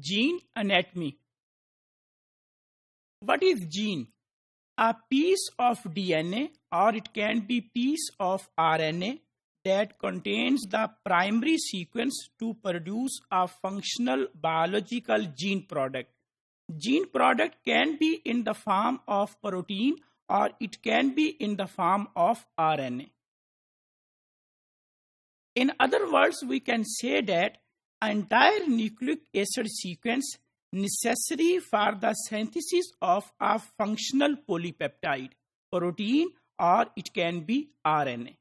Gene anatomy. What is gene? A piece of DNA, or it can be piece of RNA that contains the primary sequence to produce a functional biological gene product. Gene product can be in the form of protein or it can be in the form of RNA. In other words, we can say that entire nucleic acid sequence necessary for the synthesis of a functional polypeptide, protein, or it can be RNA.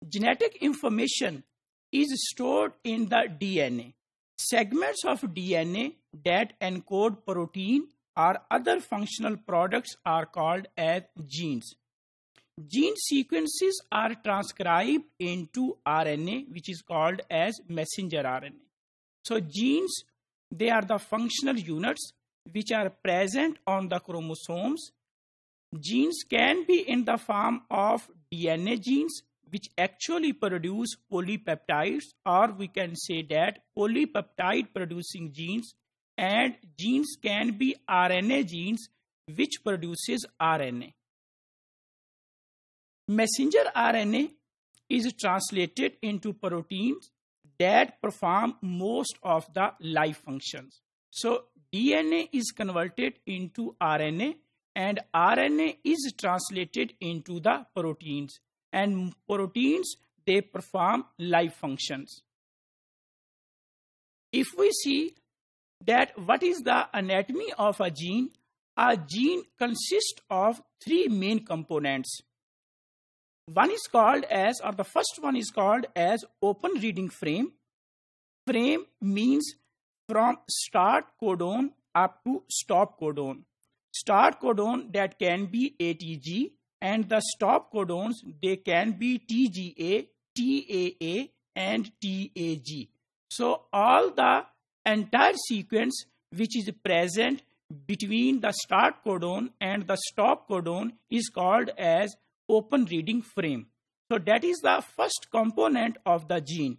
Genetic information is stored in the DNA. Segments of DNA that encode protein or other functional products are called as genes. Gene sequences are transcribed into RNA, which is called as messenger RNA. So genes, they are the functional units which are present on the chromosomes. Genes can be in the form of DNA genes, which actually produce polypeptides, or we can say that polypeptide producing genes, and genes can be RNA genes which produces RNA. Messenger RNA is translated into proteins that perform most of the life functions. So DNA is converted into RNA and RNA is translated into the proteins, and proteins, they perform life functions. If we see that what is the anatomy of a gene consists of three main components. One is called as, or the first one is called as open reading frame. Frame means from start codon up to stop codon. Start codon, that can be ATG, and the stop codons, they can be TGA, TAA, and TAG. So all the entire sequence which is present between the start codon and the stop codon is called as open reading frame. So that is the first component of the gene.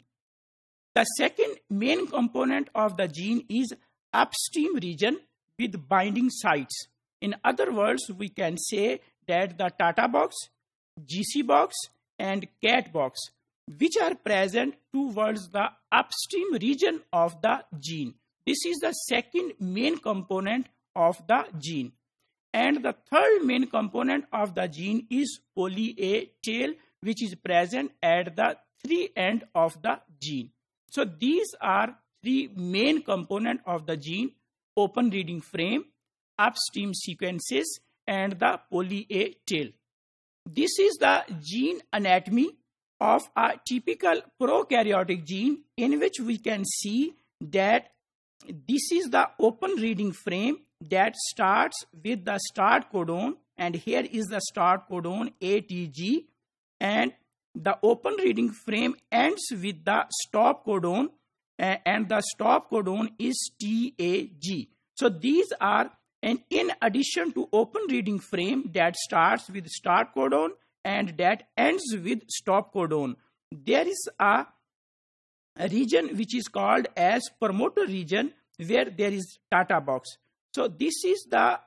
The second main component of the gene is upstream region with binding sites. In other words, we can say that the Tata box, GC box, and CAT box, which are present towards the upstream region of the gene. This is the second main component of the gene. And the third main component of the gene is poly A tail, which is present at the three end of the gene. So these are three main components of the gene: open reading frame, upstream sequences, and the poly A tail. This is the gene anatomy of a typical prokaryotic gene, in which we can see that this is the open reading frame that starts with the start codon, and here is the start codon ATG, and the open reading frame ends with the stop codon, and the stop codon is TAG. So these are, and in addition to open reading frame that starts with start codon and that ends with stop codon, there is a region which is called as promoter region, where there is Tata box. So this is the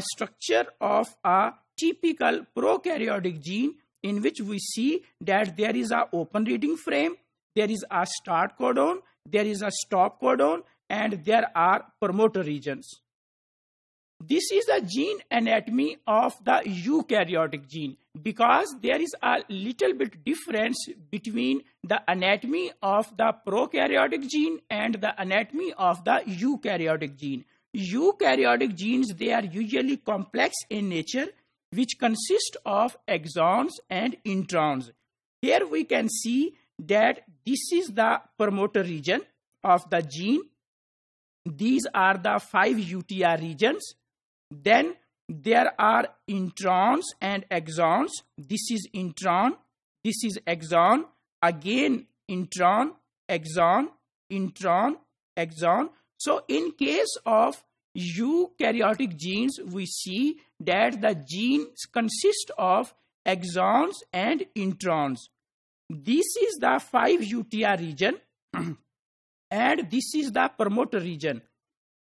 structure of a typical prokaryotic gene, in which we see that there is a open reading frame, there is a start codon, there is a stop codon, and there are promoter regions. This is the gene anatomy of the eukaryotic gene, because there is a little bit difference between the anatomy of the prokaryotic gene and the anatomy of the eukaryotic gene. Eukaryotic genes, they are usually complex in nature, which consist of exons and introns. Here we can see that this is the promoter region of the gene. These are the 5 UTR regions. Then there are introns and exons. This is intron, this is exon, again intron, exon, intron, exon. So in case of eukaryotic genes, we see that the genes consist of exons and introns. This is the 5 UTR region, and this is the promoter region.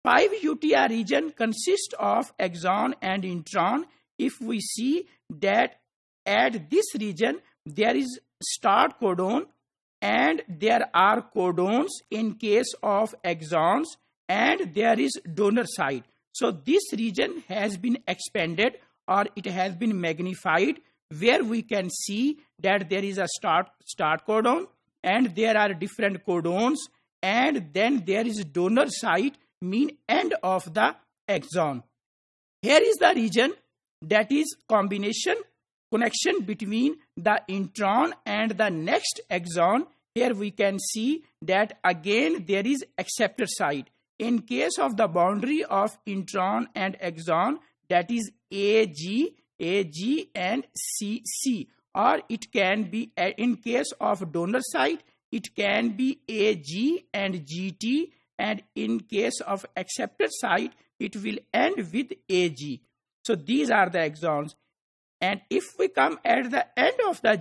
5 UTR region consists of exon and intron. If we see that at this region there is start codon and there are codons in case of exons, and there is donor site. So this region has been expanded or it has been magnified, where we can see that there is a start codon and there are different codons, and then there is donor site, mean end of the exon. Here is the region that is connection between the intron and the next exon. Here we can see that again there is acceptor site. In case of the boundary of intron and exon, that is AG and CC, or it can be, in case of donor site, it can be AG and GT, and in case of acceptor site, it will end with AG. So these are the exons. And if we come at the end of the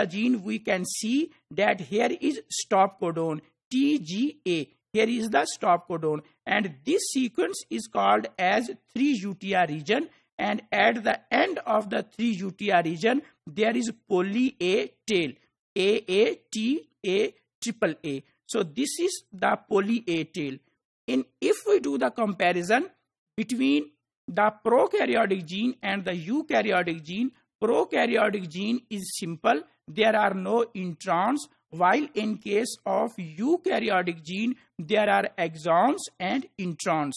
gene, we can see that here is stop codon, TGA. Here is the stop codon, and this sequence is called as 3 UTR region, and at the end of the 3 UTR region, there is poly A tail, AATA. So this is the poly A tail. If we do the comparison between the prokaryotic gene and the eukaryotic gene, prokaryotic gene is simple. There are no introns, while in case of eukaryotic gene, there are exons and introns.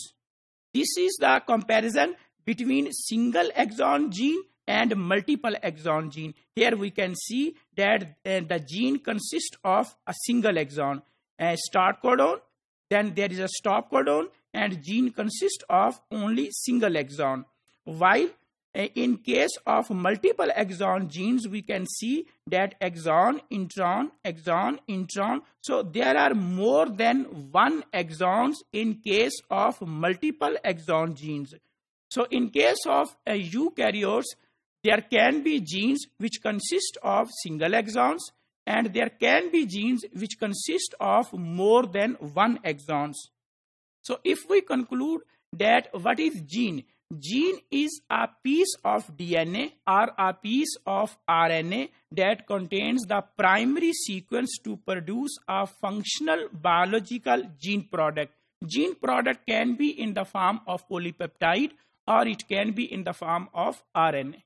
This is the comparison between single exon gene and multiple exon gene. Here we can see that the gene consists of a single exon, a start codon, then there is a stop codon, and gene consists of only single exon. While in case of multiple exon genes, we can see that exon, intron. So there are more than one exons in case of multiple exon genes. So in case of eukaryotes, there can be genes which consist of single exons, and there can be genes which consist of more than one exons. So if we conclude that what is gene? Gene is a piece of DNA or a piece of RNA that contains the primary sequence to produce a functional biological gene product. Gene product can be in the form of polypeptide or it can be in the form of RNA.